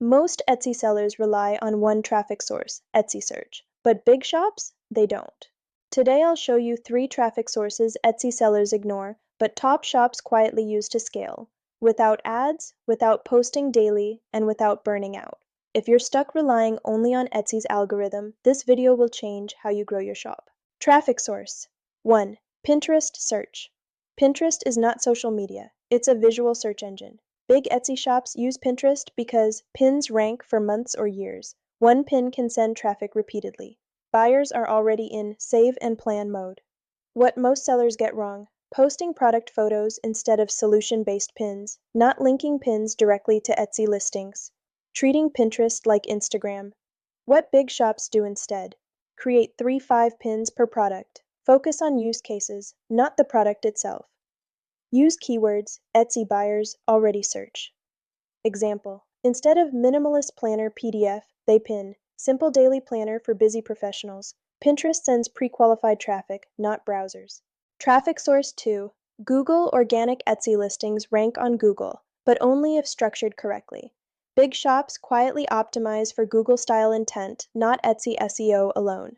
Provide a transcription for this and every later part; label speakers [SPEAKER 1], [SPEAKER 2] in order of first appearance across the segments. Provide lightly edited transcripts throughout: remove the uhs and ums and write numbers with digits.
[SPEAKER 1] Most Etsy sellers rely on one traffic source, Etsy search, but big shops, they don't. Today I'll show you 3 traffic sources Etsy sellers ignore, but top shops quietly use to scale, without ads, without posting daily, and without burning out. If you're stuck relying only on Etsy's algorithm, this video will change how you grow your shop. Traffic source. 1. Pinterest search. Pinterest is not social media, it's a visual search engine. Big Etsy shops use Pinterest because pins rank for months or years. One pin can send traffic repeatedly. Buyers are already in save and plan mode. What most sellers get wrong: posting product photos instead of solution-based pins, not linking pins directly to Etsy listings, treating Pinterest like Instagram. What big shops do instead: create 3-5 pins per product. Focus on use cases, not the product itself. Use keywords Etsy buyers already search. Example: instead of minimalist planner PDF, they pin simple daily planner for busy professionals. Pinterest sends pre-qualified traffic, not browsers. Traffic source 2. Google organic Etsy listings rank on Google, but only if structured correctly. Big shops quietly optimize for Google-style intent, not Etsy SEO alone.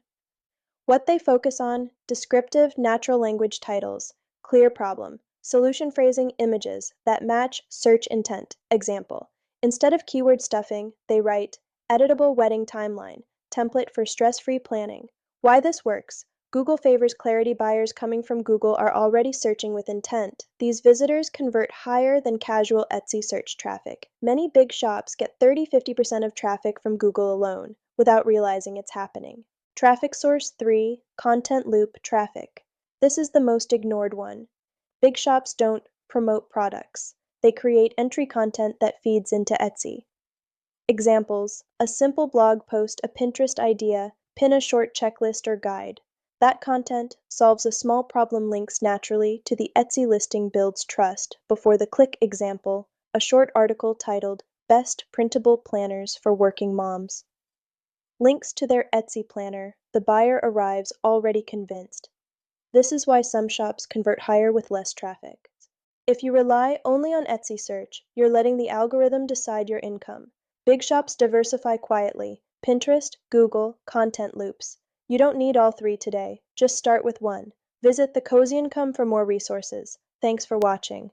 [SPEAKER 1] What they focus on: descriptive, natural language titles, clear problem, solution phrasing, images that match search intent. Example: instead of keyword stuffing, they write editable wedding timeline, template for stress-free planning. Why this works: Google favors clarity. Buyers coming from Google are already searching with intent. These visitors convert higher than casual Etsy search traffic. Many big shops get 30–50% of traffic from Google alone, without realizing it's happening. Traffic source 3. Content loop traffic. This is the most ignored one. Big shops don't promote products. They create entry content that feeds into Etsy. Examples: a simple blog post, a Pinterest idea, pin a short checklist or guide. That content solves a small problem, links naturally to the Etsy listing, builds trust before the click. Example: a short article titled Best Printable Planners for Working Moms. Links to their Etsy planner. The buyer arrives already convinced. This is why some shops convert higher with less traffic. If you rely only on Etsy search, you're letting the algorithm decide your income. Big shops diversify quietly: Pinterest, Google, content loops. You don't need all 3 today. Just start with one. Visit The Cozy Income for more resources. Thanks for watching.